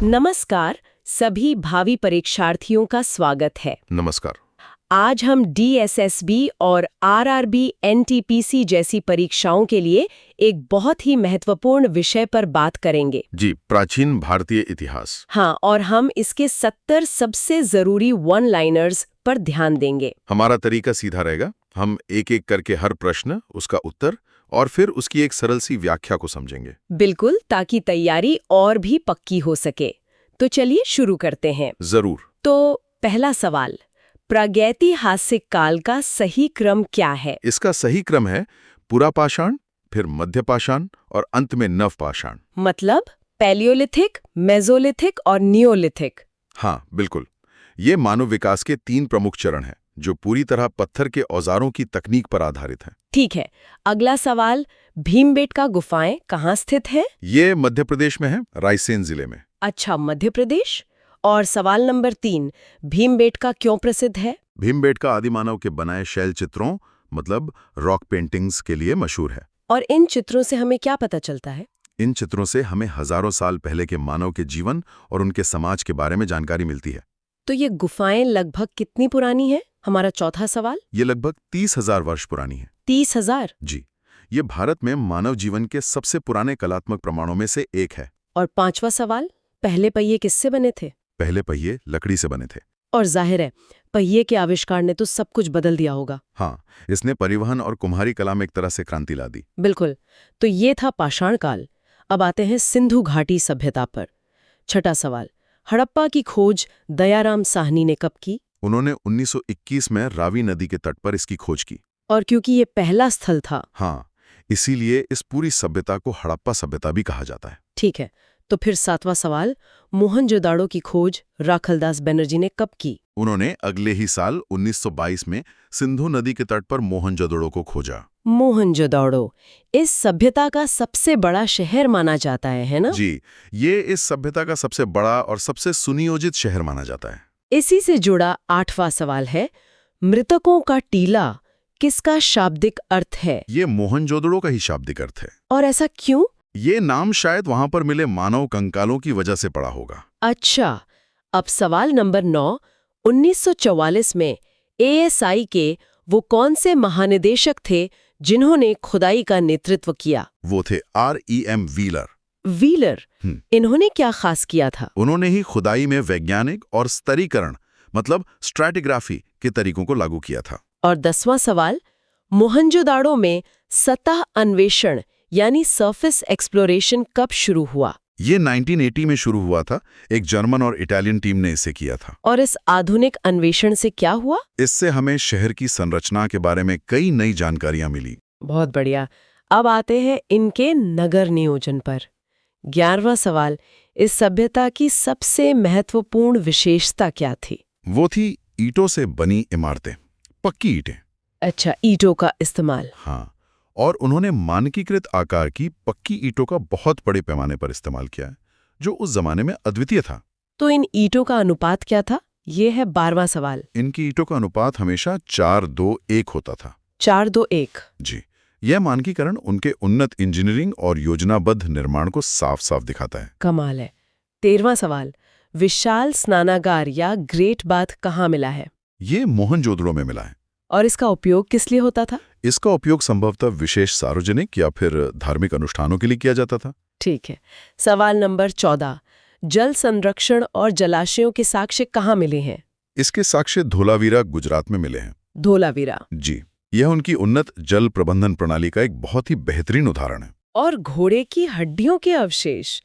नमस्कार, सभी भावी परीक्षार्थियों का स्वागत है। नमस्कार। आज हम डीएसएसबी और आरआरबी एनटीपीसी जैसी परीक्षाओं के लिए एक बहुत ही महत्वपूर्ण विषय पर बात करेंगे। जी, प्राचीन भारतीय इतिहास। हाँ, और हम इसके 70 सबसे जरूरी वन लाइनर्स पर ध्यान देंगे। हमारा तरीका सीधा रहेगा, हम एक एक करके हर प्रश्न, उसका उत्तर और फिर उसकी एक सरल सी व्याख्या को समझेंगे। बिल्कुल, ताकि तैयारी और भी पक्की हो सके। तो चलिए शुरू करते हैं। जरूर। तो पहला सवाल, प्रागैतिहासिक काल का सही क्रम क्या है? इसका सही क्रम है पुरापाषाण, फिर मध्यपाषाण और अंत में नवपाषाण। मतलब पैलियोलिथिक, मेसोलिथिक और नियोलिथिक। हाँ, बिल्कुल। ये मानव विकास के 3 प्रमुख चरण हैं, जो पूरी तरह पत्थर के औजारों की तकनीक पर आधारित हैं। ठीक है। अगला सवाल, भीमबेटका गुफाएं कहाँ स्थित है? ये मध्य प्रदेश में है, रायसेन जिले में। अच्छा, मध्य प्रदेश। और सवाल नंबर 3, भीमबेटका क्यों प्रसिद्ध है? भीमबेटका आदिमानव के बनाए शैल चित्रों मतलब रॉक पेंटिंग्स के लिए मशहूर है। और इन चित्रों से हमें क्या पता चलता है? इन चित्रों से हमें हजारों साल पहले के मानव के जीवन और उनके समाज के बारे में जानकारी मिलती है। तो ये गुफाएं लगभग कितनी पुरानी है? हमारा चौथा सवाल। ये लगभग 30,000 वर्ष पुरानी है। 30,000? जी, ये भारत में मानव जीवन के सबसे पुराने कलात्मक प्रमाणों में से एक है। और पांचवा सवाल, पहले पहिए किससे बने थे? पहले पहिए लकड़ी से बने थे। और जाहिर है, पहिए के आविष्कार ने तो सब कुछ बदल दिया होगा। हाँ, इसने परिवहन और कुम्हारी कला में एक तरह से क्रांति ला दी। बिल्कुल। तो ये था पाषाण काल। अब आते हैं सिंधु घाटी सभ्यता पर। छठा सवाल, हड़प्पा की खोज दयाराम साहनी ने कब की? उन्होंने 1921 में रावी नदी के तट पर इसकी खोज की। और क्योंकि ये पहला स्थल था। हाँ, इसीलिए इस पूरी सभ्यता को हड़प्पा सभ्यता भी कहा जाता है। ठीक है। तो फिर 7वां सवाल, मोहनजोदाड़ो की खोज राखलदास बनर्जी ने कब की? उन्होंने अगले ही साल 1922 में सिंधु नदी के तट पर मोहनजोदड़ो को खोजा। मोहनजोदाड़ो इस सभ्यता का सबसे बड़ा शहर माना जाता है ना? जी, ये इस सभ्यता का सबसे बड़ा और सबसे सुनियोजित शहर माना जाता है। इसी से जुड़ा 8वां सवाल है, मृतकों का टीला किसका शाब्दिक अर्थ है? ये मोहनजोदड़ो का ही शाब्दिक अर्थ है। और ऐसा क्यों? ये नाम शायद वहां पर मिले मानव कंकालों की वजह से पड़ा होगा। अच्छा, अब सवाल नंबर 9, 1944 में एएसआई के वो कौन से महानिदेशक थे जिन्होंने खुदाई का नेतृत्व किया? वो थे REM व्हीलर। व्हीलर? इन्होंने क्या खास किया था? उन्होंने ही खुदाई में वैज्ञानिक और स्तरीकरण मतलब स्ट्रैटिग्राफी के तरीकों को लागू किया था। और 10वां सवाल, मोहनजोदाड़ो में सतह अन्वेषण यानी सरफेस एक्सप्लोरेशन कब शुरू हुआ? ये 1980 में शुरू हुआ था। एक जर्मन और इटालियन टीम ने इसे किया था। और इस आधुनिक अन्वेषण से क्या हुआ? इससे हमें शहर की संरचना के बारे में कई नई जानकारियां मिली। बहुत बढ़िया। अब आते हैं इनके नगर नियोजन पर। 11वां सवाल, इस सभ्यता की सबसे महत्वपूर्ण विशेषता क्या थी? वो थी ईंटों से बनी इमारतें, पक्की ईंटें। अच्छा, ईंटों का इस्तेमाल। हाँ, और उन्होंने मानकीकृत आकार की पक्की ईंटों का बहुत बड़े पैमाने पर इस्तेमाल किया है, जो उस जमाने में अद्वितीय था। तो इन ईंटों का अनुपात क्या था? ये है 12वां सवाल। इनकी ईंटों का अनुपात हमेशा 4-2-1 होता था। 4-2-1? जी, यह मानकीकरण उनके उन्नत इंजीनियरिंग और योजनाबद्ध निर्माण को साफ साफ दिखाता है। कमाल है। 13वां सवाल, विशाल स्नानागार या ग्रेट बाथ कहाँ मिला है? ये मोहनजोदड़ो में मिला है। और इसका उपयोग किस लिए होता था? इसका उपयोग संभवतः विशेष सार्वजनिक या फिर धार्मिक अनुष्ठानों के लिए किया जाता था। ठीक है। सवाल नंबर 14, जल संरक्षण और जलाशयों के साक्ष्य कहाँ मिले हैं? इसके साक्ष्य धोलावीरा गुजरात में मिले हैं। धोलावीरा? जी, यह उनकी उन्नत जल प्रबंधन प्रणाली का एक बहुत ही बेहतरीन उदाहरण है। और घोड़े की हड्डियों के अवशेष?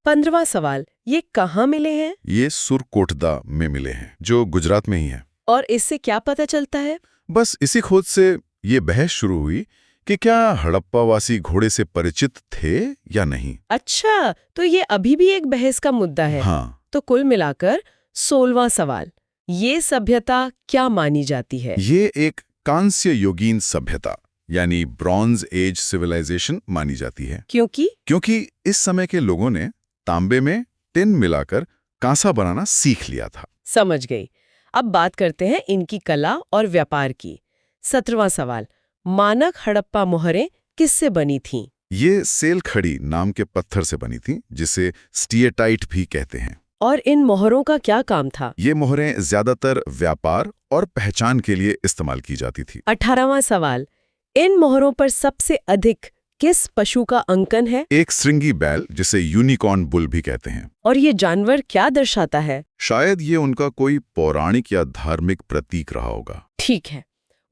15वां सवाल, ये कहाँ मिले हैं? ये सुरकोटदा में मिले हैं, जो गुजरात में ही है। और इससे क्या पता चलता है? बस इसी खोज से ये बहस शुरू हुई कि क्या हड़प्पावासी घोड़े से परिचित थे या नहीं। अच्छा, तो ये अभी भी एक बहस का मुद्दा है। हाँ। तो कुल मिलाकर 16वां सवाल, ये सभ्यता क्या मानी जाती है? ये एक कांस्य युगीन सभ्यता यानी ब्रॉन्ज एज सिविलाइजेशन मानी जाती है। क्योंकि इस समय के लोगों ने तांबे में टिन मिलाकर कांसा बनाना सीख लिया था। समझ गई। अब बात करते हैं इनकी कला और व्यापार की। 17वां सवाल, मानक हड़प्पा मोहरें किससे बनी थीं? ये सेल खड़ी नाम के पत्थर से बनी थी, जिसे स्टिएटाइट भी कहते हैं। और इन मोहरों का क्या काम था? ये मोहरें ज्यादातर व्यापार और पहचान के लिए इस्तेमाल की जाती थी। 18वां सवाल, इन मोहरों पर सबसे अधिक किस पशु का अंकन है? एक श्रृंगी बैल, जिसे यूनिकॉर्न बुल भी कहते हैं। और ये जानवर क्या दर्शाता है? शायद ये उनका कोई पौराणिक या धार्मिक प्रतीक रहा होगा। ठीक है।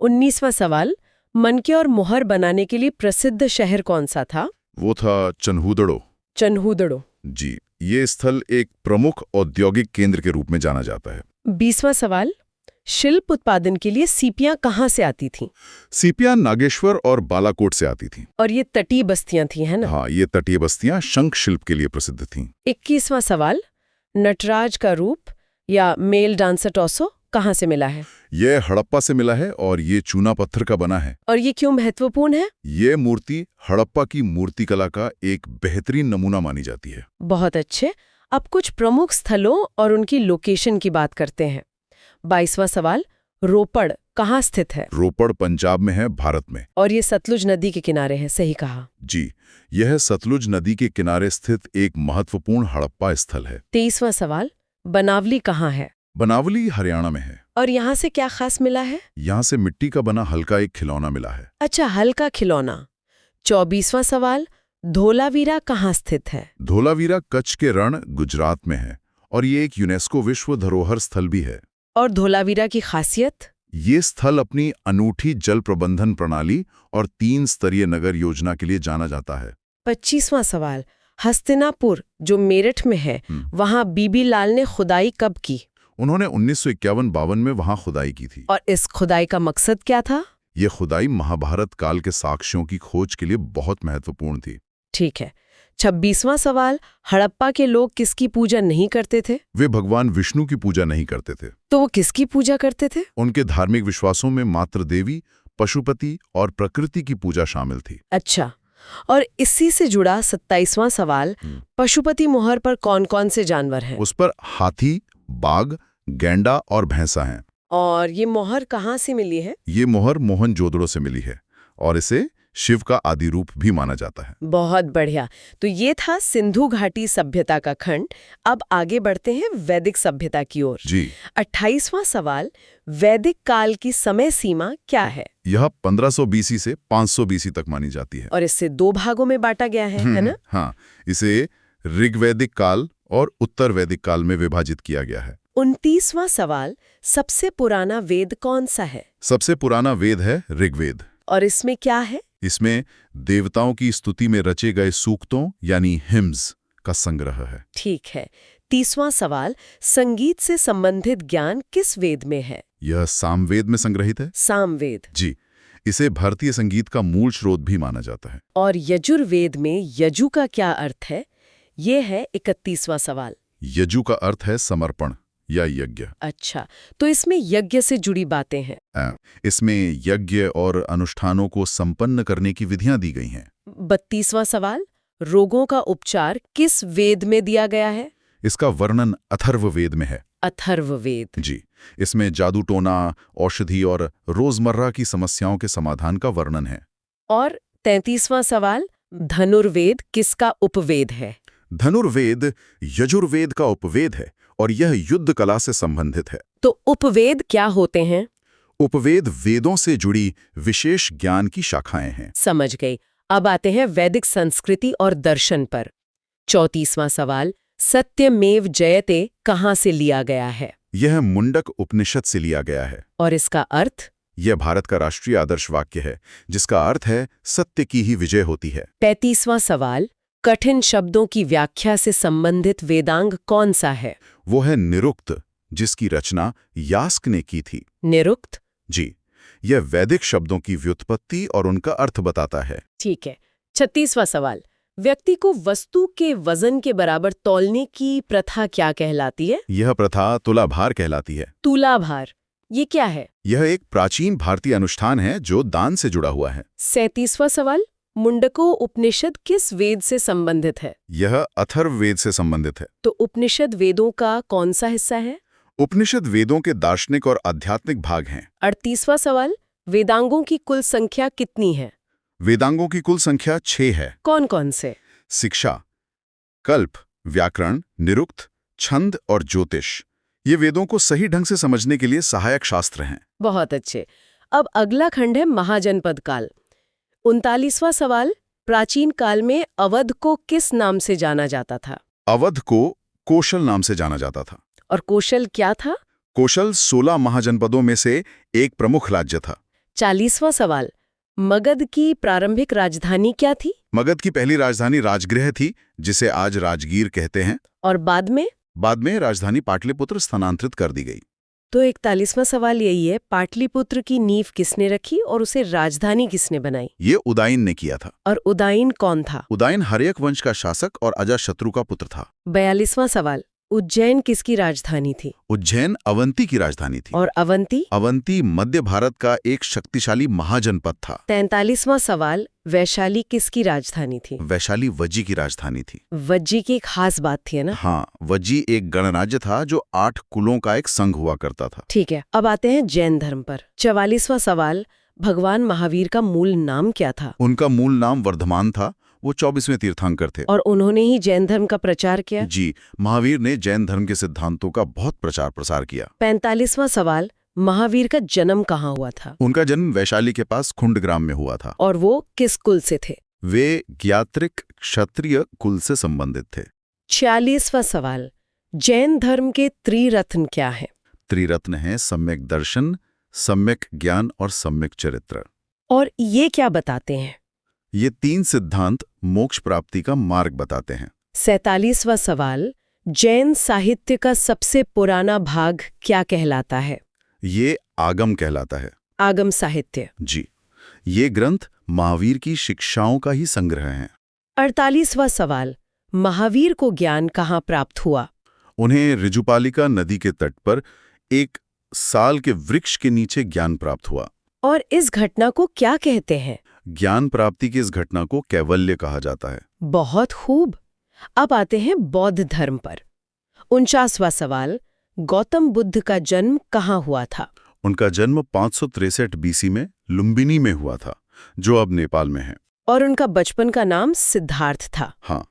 19वां सवाल, मनके और मोहर बनाने के लिए प्रसिद्ध शहर कौन सा था? वो था चन्हूदड़ो। चन्हूदड़ो। जी, ये स्थल एक प्रमुख औद्योगिक केंद्र के रूप में जाना जाता है। 20वां सवाल, शिल्प उत्पादन के लिए सीपियां कहाँ से आती थीं? सीपियां नागेश्वर और बालाकोट से आती थीं। और ये तटीय बस्तियां थी, है ना? हाँ, ये तटीय बस्तियां शंख शिल्प के लिए प्रसिद्ध थीं। 21वां सवाल, नटराज का रूप या मेल डांसर टॉसो कहाँ से मिला है? ये हड़प्पा से मिला है और ये चूना पत्थर का बना है। और ये क्यों महत्वपूर्ण है? ये मूर्ति हड़प्पा की मूर्तिकला का एक बेहतरीन नमूना मानी जाती है। बहुत अच्छे। अब कुछ प्रमुख स्थलों और उनकी लोकेशन की बात करते हैं। 22वां सवाल, रोपड़ कहाँ स्थित है? रोपड़ पंजाब में है, भारत में। और ये सतलुज नदी के किनारे है, सही कहा। जी, यह सतलुज नदी के किनारे स्थित एक महत्वपूर्ण हड़प्पा स्थल है। 23वां सवाल, बनावली कहाँ है? बनावली हरियाणा में है। और यहाँ से क्या खास मिला है? यहाँ से मिट्टी का बना हल्का एक खिलौना मिला है। अच्छा, हल्का खिलौना। 24वां सवाल, धोलावीरा कहाँ स्थित है? धोलावीरा कच्छ के रण, गुजरात में है और ये एक यूनेस्को विश्व धरोहर स्थल भी है। और धोलावीरा की खासियत? ये स्थल अपनी अनूठी जल प्रबंधन प्रणाली और 3 स्तरीय नगर योजना के लिए जाना जाता है। 25वां सवाल, हस्तिनापुर जो मेरठ में है, वहाँ बीबी लाल ने खुदाई कब की? उन्होंने 1951-52 में वहां खुदाई की थी। और इस खुदाई का मकसद क्या था? ये खुदाई महाभारत काल के साक्ष्यों की खोज के लिए बहुत महत्वपूर्ण थी। ठीक है। 26वां सवाल, हड़प्पा के लोग किसकी पूजा नहीं करते थे? वे भगवान विष्णु की पूजा नहीं करते थे। तो वो किसकी पूजा करते थे? उनके धार्मिक विश्वासों में मातृ देवी, पशुपति और प्रकृति की पूजा शामिल थी। अच्छा, और इसी से जुड़ा 27वां सवाल, पशुपति मोहर पर कौन-कौन से जानवर हैं? उस पर हाथी, बाघ, गैंडा और भैंसा हैं। और ये मोहर कहाँ से मिली है? ये मोहर मोहनजोदड़ो से मिली है और इसे शिव का आदि रूप भी माना जाता है। बहुत बढ़िया। तो ये था सिंधु घाटी सभ्यता का खंड। अब आगे बढ़ते हैं वैदिक सभ्यता की ओर। जी, 28वां सवाल, वैदिक काल की समय सीमा क्या है? यह 1500 बीसी से 500 बीसी तक मानी जाती है। और इससे 2 भागों में बांटा गया है ना? हाँ, इसे ऋग्वैदिक काल और उत्तर वैदिक काल में विभाजित किया गया है। 29वां सवाल, सबसे पुराना वेद कौन सा है? सबसे पुराना वेद है ऋग्वेद। और इसमें क्या है? इसमें देवताओं की स्तुति में रचे गए सूक्तों यानी हिम्स का संग्रह है। ठीक है। 30वां सवाल, संगीत से संबंधित ज्ञान किस वेद में है? यह सामवेद में संग्रहित है। सामवेद। जी, इसे भारतीय संगीत का मूल स्रोत भी माना जाता है। और यजुर्वेद में यजु का क्या अर्थ है? ये है 31वां सवाल। यजु का अर्थ है समर्पण या यज्ञ। अच्छा, तो इसमें यज्ञ से जुड़ी बातें हैं। इसमें यज्ञ और अनुष्ठानों को संपन्न करने की विधियां दी गई हैं। 32वां सवाल, रोगों का उपचार किस वेद में दिया गया है? इसका वर्णन अथर्ववेद में है। अथर्ववेद। जी, इसमें जादू टोना, औषधि और रोजमर्रा की समस्याओं के समाधान का वर्णन है। और 33वां सवाल, धनुर्वेद किसका उपवेद है? धनुर्वेद यजुर्वेद का उपवेद है और यह युद्ध कला से संबंधित है। तो उपवेद क्या होते हैं? उपवेद वेदों से जुड़ी विशेष ज्ञान की शाखाएं हैं। समझ गई। अब आते हैं वैदिक संस्कृति और दर्शन पर। 34वां सवाल, सत्यमेव जयते कहाँ से लिया गया है? यह मुंडक उपनिषद से लिया गया है। और इसका अर्थ? यह भारत का राष्ट्रीय आदर्श वाक्य है जिसका अर्थ है सत्य की ही विजय होती है। 35वां सवाल, कठिन शब्दों की व्याख्या से संबंधित वेदांग कौन सा है? वो है निरुक्त, जिसकी रचना यास्क ने की थी। निरुक्त? जी, यह वैदिक शब्दों की व्युत्पत्ति और उनका अर्थ बताता है। ठीक है। 36वां सवाल, व्यक्ति को वस्तु के वजन के बराबर तौलने की प्रथा क्या कहलाती है? यह प्रथा तुलाभार कहलाती है। तुलाभार, ये क्या है? यह एक प्राचीन भारतीय अनुष्ठान है जो दान से जुड़ा हुआ है। 37वां सवाल, मुंडको उपनिषद किस वेद से संबंधित है? यह अथर्ववेद से संबंधित है। तो उपनिषद वेदों का कौन सा हिस्सा है? उपनिषद वेदों के दार्शनिक और आध्यात्मिक भाग हैं। 38वां सवाल, वेदांगों की कुल संख्या कितनी है? वेदांगों की कुल संख्या 6 है। कौन कौन से? शिक्षा, कल्प, व्याकरण, निरुक्त, छंद और ज्योतिष ये वेदों को सही ढंग से समझने के लिए सहायक शास्त्र हैं। बहुत अच्छे। अब अगला खंड है महाजनपद काल। 39वां सवाल, प्राचीन काल में अवध को किस नाम से जाना जाता था? अवध को कोशल नाम से जाना जाता था। और कौशल क्या था? कोशल 16 महाजनपदों में से एक प्रमुख राज्य था। 40वां सवाल, मगध की प्रारंभिक राजधानी क्या थी? मगध की पहली राजधानी राजगृह थी, जिसे आज राजगीर कहते हैं। और बाद में राजधानी पाटलिपुत्र स्थानांतरित कर दी गई। तो 41वां सवाल यही है, पाटलिपुत्र की नींव किसने रखी और उसे राजधानी किसने बनाई? ये उदाइन ने किया था। और उदाइन कौन था? उदाइन हर्यक वंश का शासक और अजाशत्रु का पुत्र था। 42वां सवाल, उज्जैन किसकी राजधानी थी? उज्जैन अवंती की राजधानी थी। और अवंती? अवंती मध्य भारत का एक शक्तिशाली महाजनपद था। 43वां सवाल, वैशाली किसकी राजधानी थी? वैशाली वज्जी की राजधानी थी। वज्जी की एक खास बात थी, है ना? हाँ, वज्जी एक गणराज्य था जो 8 कुलों का एक संघ हुआ करता था। ठीक है, अब आते हैं जैन धर्म पर। 44वां सवाल, भगवान महावीर का मूल नाम क्या था? उनका मूल नाम वर्धमान था। वो 24वें तीर्थंकर थे। और उन्होंने ही जैन धर्म का प्रचार किया? जी, महावीर ने जैन धर्म के सिद्धांतों का बहुत प्रचार प्रसार किया। 45वां सवाल, महावीर का जन्म कहाँ हुआ था? उनका जन्म वैशाली के पास खुंडग्राम में हुआ था। और वो किस कुल से थे? वे ज्ञात्रिक क्षत्रिय कुल से संबंधित थे। 46वां सवाल, जैन धर्म के त्रिरत्न क्या है? त्रिरत्न हैं सम्यक दर्शन, सम्यक ज्ञान और सम्यक चरित्र। और ये क्या बताते हैं? ये 3 सिद्धांत मोक्ष प्राप्ति का मार्ग बताते हैं। 47वां सवाल, जैन साहित्य का सबसे पुराना भाग क्या कहलाता है? ये आगम कहलाता है। आगम साहित्य। जी, ये ग्रंथ महावीर की शिक्षाओं का ही संग्रह हैं। 48वां सवाल, महावीर को ज्ञान कहाँ प्राप्त हुआ? उन्हें ऋजुपालिका नदी के तट पर एक साल के वृक्ष के नीचे ज्ञान प्राप्त हुआ। और इस घटना को क्या कहते हैं? ज्ञान प्राप्ति की इस घटना को कैवल्य कहा जाता है। बहुत खूब। अब आते हैं बौद्ध धर्म पर। 49वां सवाल, गौतम बुद्ध का जन्म कहाँ हुआ था? उनका जन्म 563 बीसी में लुम्बिनी में हुआ था, जो अब नेपाल में है। और उनका बचपन का नाम सिद्धार्थ था। हाँ,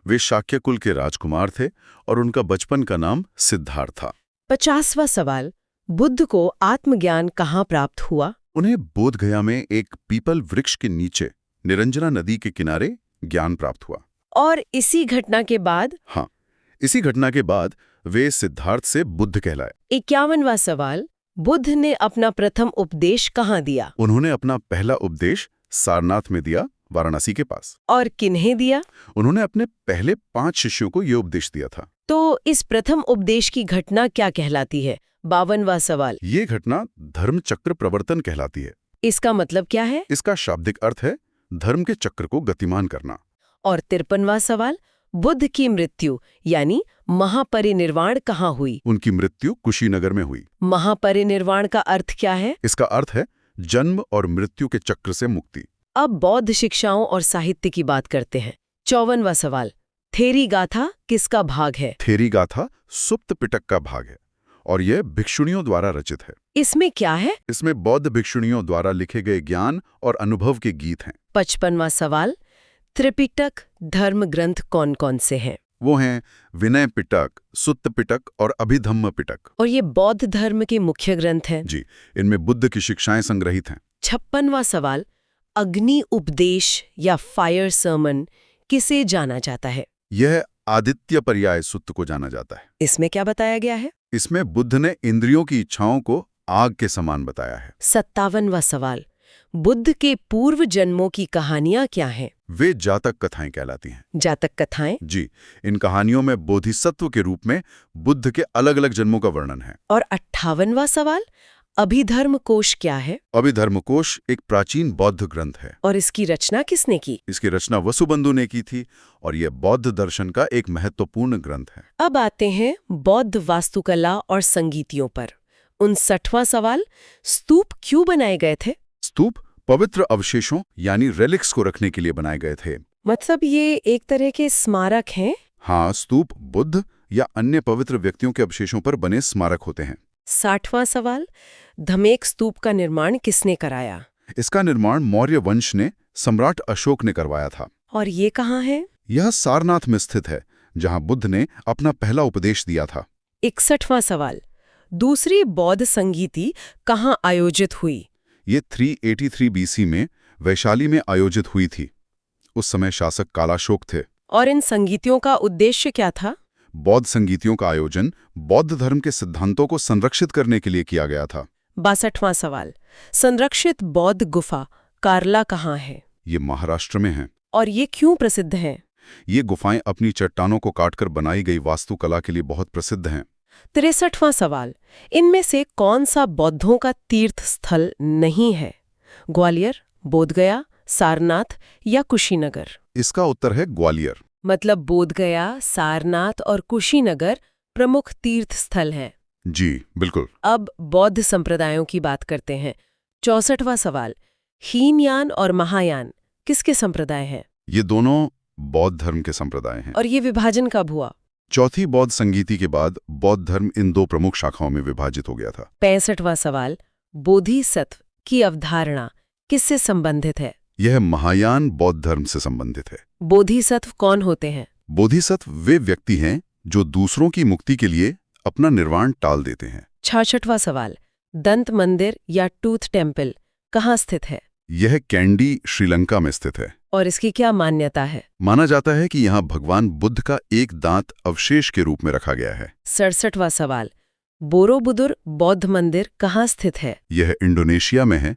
वे शाक्य कुल के राजकुमार थे और उनका बचपन का नाम सिद्धार्थ था। 50वां सवाल, बुद्ध को आत्मज्ञान कहाँ प्राप्त हुआ? उन्हें बोधगया में एक पीपल वृक्ष के नीचे निरंजना नदी के किनारे ज्ञान प्राप्त हुआ। और इसी घटना के बाद? हाँ, इसी घटना के बाद वे सिद्धार्थ से बुद्ध कहलाए। 51वां सवाल, बुद्ध ने अपना प्रथम उपदेश कहाँ दिया? उन्होंने अपना पहला उपदेश सारनाथ में दिया, वाराणसी के पास। और किन्हें दिया? उन्होंने अपने पहले 5 शिष्यों को ये उपदेश दिया था। तो इस प्रथम उपदेश की घटना क्या कहलाती है? 52वां सवाल, ये घटना धर्मचक्र प्रवर्तन कहलाती है। इसका मतलब क्या है? इसका शाब्दिक अर्थ है धर्म के चक्र को गतिमान करना। और 53वां सवाल, बुद्ध की मृत्यु यानी महापरिनिर्वाण कहाँ हुई? उनकी मृत्यु कुशीनगर में हुई। महापरिनिर्वाण का अर्थ क्या है? इसका अर्थ है जन्म और मृत्यु के चक्र से मुक्ति। अब बौद्ध शिक्षाओं और साहित्य की बात करते हैं। 54वां सवाल, थेरी गाथा किसका भाग है? थेरी गाथा सुप्त पिटक का भाग है और यह भिक्षुणियों द्वारा रचित है। इसमें क्या है? इसमें बौद्ध भिक्षुणियों द्वारा लिखे गए ज्ञान और अनुभव के गीत हैं। 55वां सवाल, त्रिपिटक धर्म ग्रंथ कौन कौन से हैं? वो हैं विनय पिटक, सुत्त पिटक और अभिधम्म पिटक। और ये बौद्ध धर्म के मुख्य ग्रंथ हैं। जी, इनमें बुद्ध की शिक्षाएं संग्रहित हैं। 56वां सवाल, अग्नि उपदेश या फायर सर्मन किसे जाना जाता है? यह आदित्य पर्याय सुत्त को जाना जाता है। इसमें क्या बताया गया है? इसमें बुद्ध ने इंद्रियों की इच्छाओं को आग के समान बताया है। 57वां सवाल, बुद्ध के पूर्व जन्मों की कहानियां क्या हैं? वे जातक कथाएं कहलाती हैं। जातक कथाएं? जी, इन कहानियों में बोधिसत्व के रूप में बुद्ध के अलग अलग जन्मों का वर्णन है। और 58वां सवाल, अभिधर्म कोश क्या है? अभिधर्म कोश एक प्राचीन बौद्ध ग्रंथ है। और इसकी रचना किसने की? इसकी रचना वसुबंधु ने की थी और यह बौद्ध दर्शन का एक महत्वपूर्ण ग्रंथ है। अब आते हैं बौद्ध वास्तुकला और संगीतियों पर। 59वां सवाल, स्तूप क्यों बनाए गए थे? स्तूप पवित्र अवशेषों यानी रेलिक्स को रखने के लिए बनाए गए थे। मतलब ये एक तरह के स्मारक हैं? हाँ, स्तूप बुद्ध या अन्य पवित्र व्यक्तियों के अवशेषों पर बने स्मारक होते हैं। 60वां सवाल, धमेक स्तूप का निर्माण किसने कराया? इसका निर्माण मौर्य वंश ने सम्राट अशोक ने करवाया था। और ये कहाँ है? यह सारनाथ में स्थित है, जहां बुद्ध ने अपना पहला उपदेश दिया था। 61वां सवाल, दूसरी बौद्ध संगीति कहाँ आयोजित हुई? ये 383 BC में वैशाली में आयोजित हुई थी। उस समय शासक कालाशोक थे। और इन संगीतियों का उद्देश्य क्या था? बौद्ध संगीतियों का आयोजन बौद्ध धर्म के सिद्धांतों को संरक्षित करने के लिए किया गया था। 62वां सवाल, संरक्षित बौद्ध गुफा कार्ला कहाँ है? ये महाराष्ट्र में है। और ये क्यों प्रसिद्ध है? ये गुफाएं अपनी चट्टानों को काटकर बनाई गई वास्तुकला के लिए बहुत प्रसिद्ध हैं। 63वां सवाल, इनमें से कौन सा बौद्धों का तीर्थ स्थल नहीं है? ग्वालियर, बोधगया, सारनाथ या कुशीनगर? इसका उत्तर है ग्वालियर। मतलब बोधगया, सारनाथ और कुशीनगर प्रमुख तीर्थ स्थल हैं। जी बिल्कुल। अब बौद्ध संप्रदायों की बात करते हैं। 64वां सवाल, हीनयान और महायान किसके संप्रदाय हैं? ये दोनों बौद्ध धर्म के संप्रदाय हैं। और ये विभाजन कब हुआ? चौथी बौद्ध संगीति के बाद बौद्ध धर्म इन दो प्रमुख शाखाओं में विभाजित हो गया था। 65वां सवाल, बोधिसत्व की अवधारणा किससे संबंधित है? यह महायान बौद्ध धर्म से संबंधित है। बोधिसत्व कौन होते हैं? बोधिसत्व वे व्यक्ति हैं जो दूसरों की मुक्ति के लिए अपना निर्वाण टाल देते हैं। 66वां सवाल, दंत मंदिर या टूथ टेम्पल कहाँ स्थित है? यह कैंडी, श्रीलंका में स्थित है। और इसकी क्या मान्यता है? माना जाता है कि यहाँ भगवान बुद्ध का एक दांत अवशेष के रूप में रखा गया है। 67वां सवाल, बोरोबुदुर बौद्ध मंदिर कहाँ स्थित है? यह इंडोनेशिया में है।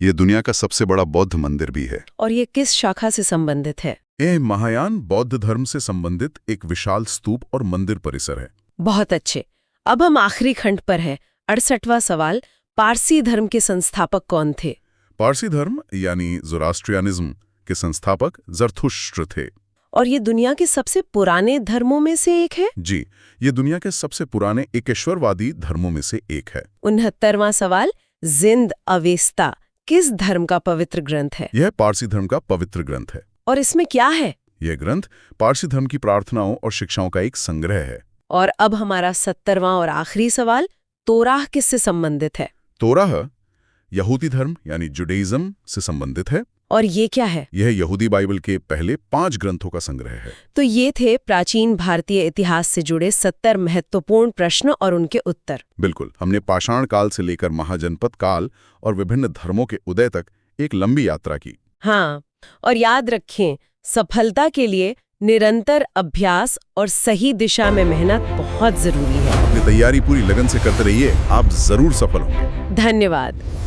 यह दुनिया का सबसे बड़ा बौद्ध मंदिर भी है। और ये किस शाखा से संबंधित है? यह महायान बौद्ध धर्म से संबंधित एक विशाल स्तूप और मंदिर परिसर है। बहुत अच्छे। अब हम आखिरी खंड पर हैं। 68वां सवाल, पारसी धर्म के संस्थापक कौन थे? पारसी धर्म यानी ज़ोरास्ट्रियनिज्म के संस्थापक ज़रथुष्ट्र थे। और ये दुनिया के सबसे पुराने धर्मों में से एक है? जी, ये दुनिया के सबसे पुराने एकेश्वरवादी धर्मों में से एक है। 69वां सवाल, जिंद अवेस्ता किस धर्म का पवित्र ग्रंथ है? यह पारसी धर्म का पवित्र ग्रंथ है। और इसमें क्या है? यह ग्रंथ पारसी धर्म की प्रार्थनाओं और शिक्षाओं का एक संग्रह है। और अब हमारा 70वां और आखिरी सवाल, तोराह किससे संबंधित है? तोराह यहूदी धर्म यानी जुडाइज्म से संबंधित है। और ये क्या है? यह यहूदी बाइबल के पहले 5 ग्रंथों का संग्रह है। तो ये थे प्राचीन भारतीय इतिहास से जुड़े 70 महत्वपूर्ण प्रश्न और उनके उत्तर। बिल्कुल, हमने पाषाण काल से लेकर महाजनपद काल और विभिन्न धर्मों के उदय तक एक लंबी यात्रा की। हाँ, और याद रखें, सफलता के लिए निरंतर अभ्यास और सही दिशा में मेहनत बहुत जरूरी है। अपनी तैयारी पूरी लगन से करते रहिए, आप जरूर सफल होंगे। धन्यवाद।